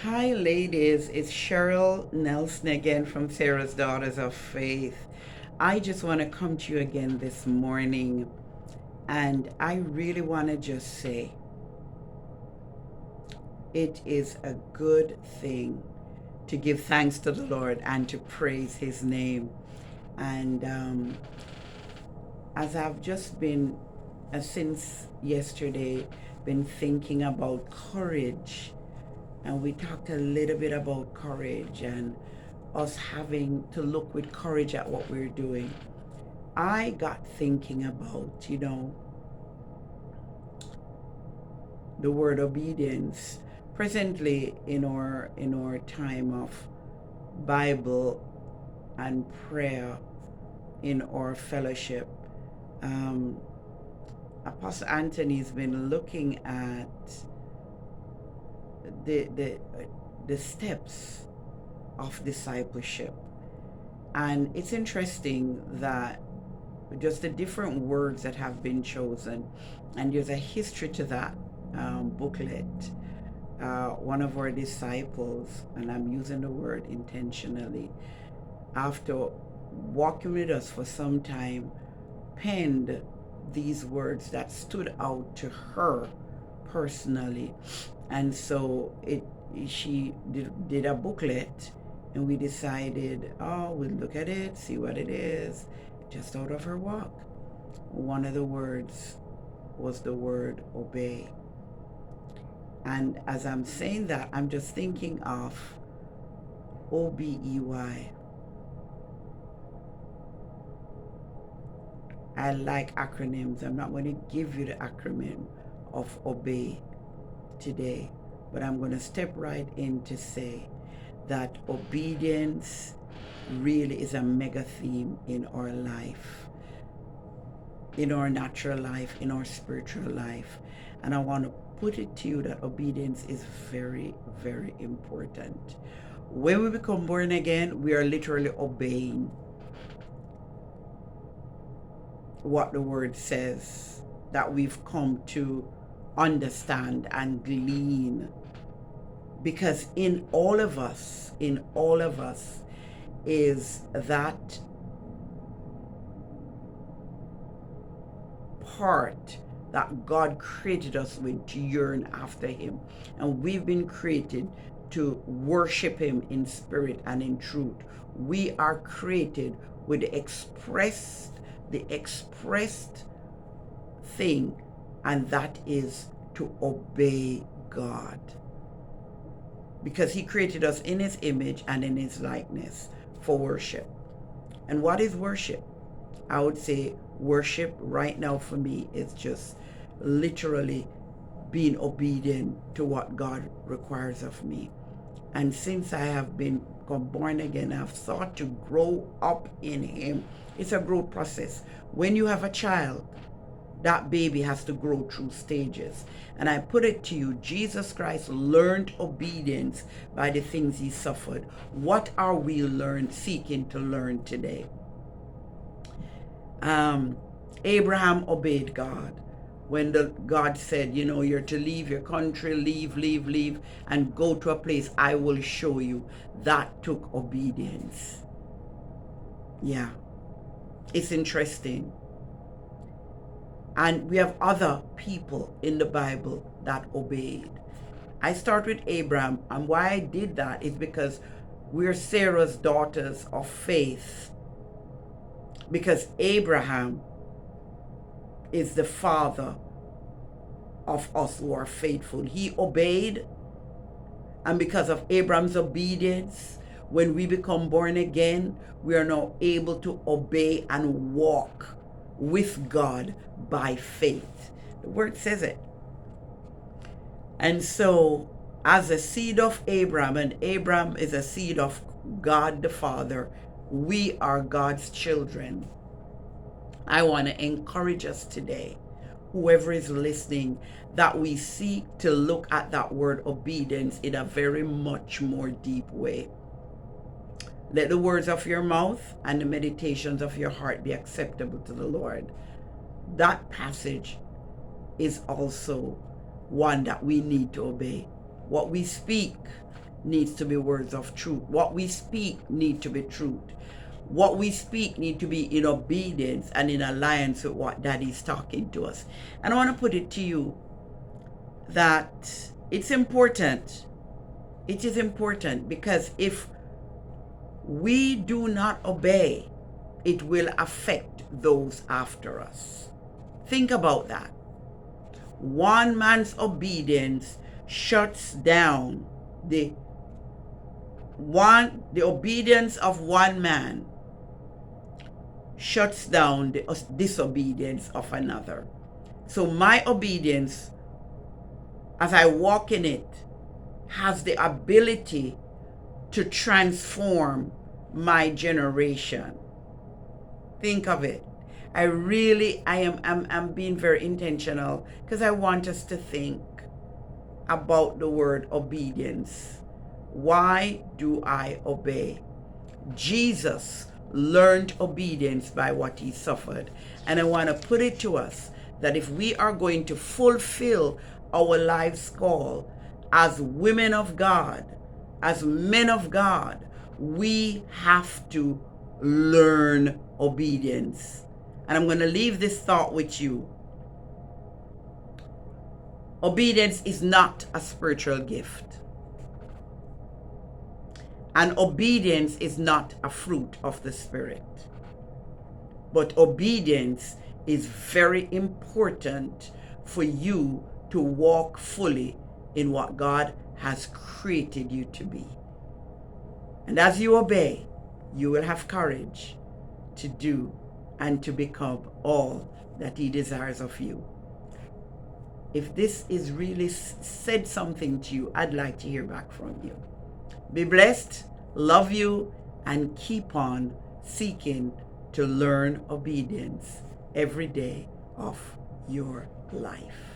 Hi, ladies. It's Cheryl Nelson again from Sarah's Daughters of Faith. I just want to come to you again this morning, and I really want to just say it is a good thing to give thanks to the Lord and to praise His name. And as I've just been, since yesterday, been thinking about courage, and we talked a little bit about courage and us having to look with courage at what we're doing. I got thinking about, the word obedience. Presently in our time of Bible and prayer in our fellowship, um, Apostle Anthony's been looking at the the the steps of discipleship. And it's interesting that just the different words that have been chosen, and there's a history to that booklet. One of our disciples, and I'm using the word intentionally, after walking with us for some time, penned these words that stood out to her personally. And so she did a booklet, and we decided, oh, we'll look at it, see what it is, just out of her walk. One of the words was the word obey. And as I'm saying that, I'm just thinking of OBEY. I like acronyms. I'm not going to give you the acronym of obey today, but I'm going to step right in to say that obedience really is a mega theme in our life, in our natural life, in our spiritual life. And I want to put it to you that obedience is very, very important. When we become born again, we are literally obeying what the word says, that we've come to understand and glean. Because in all of us is that part that God created us with, to yearn after Him. And we've been created to worship Him in spirit and in truth. We are created with the expressed thing, and that is to obey God. Because He created us in His image and in His likeness for worship. And what is worship? I would say worship right now for me is just literally being obedient to what God requires of me. And since I have been born again, I've sought to grow up in Him. It's a growth process. When you have a child, that baby has to grow through stages. And I put it to you, Jesus Christ learned obedience by the things He suffered. What are we seeking to learn today? Abraham obeyed God when God said, you're to leave your country, leave, and go to a place I will show you. That took obedience. Yeah, it's interesting. And we have other people in the Bible that obeyed. I start with Abraham, and why I did that is because we're Sarah's daughters of faith. Because Abraham is the father of us who are faithful. He obeyed, and because of Abraham's obedience, when we become born again, we are now able to obey and walk with God by faith. The word says it. And so, as a seed of Abraham, and Abraham is a seed of God the Father, we are God's children. I want to encourage us today, whoever is listening, that we seek to look at that word obedience in a very much more deep way. Let the words of your mouth and the meditations of your heart be acceptable to the Lord. That passage is also one that we need to obey. What we speak needs to be words of truth. What we speak need to be truth. What we speak need to be in obedience and in alliance with what Daddy's talking to us. And I want to put it to you that it's important. It is important because if we do not obey, it will affect those after us. Think about that. One man's obedience shuts down the obedience of one man shuts down the disobedience of another. So my obedience, as I walk in it, has the ability to transform my generation. Think of it. I'm being very intentional because I want us to think about the word obedience. Why do I obey? Jesus learned obedience by what he suffered. And I want to put it to us that if we are going to fulfill our life's call as women of God, as men of God, we have to learn obedience. And I'm going to leave this thought with you. Obedience is not a spiritual gift. And obedience is not a fruit of the Spirit. But obedience is very important for you to walk fully in what God has created you to be. And as you obey, you will have courage to do and to become all that he desires of you. If this is really said something to you, I'd like to hear back from you. Be blessed, love you, and keep on seeking to learn obedience every day of your life.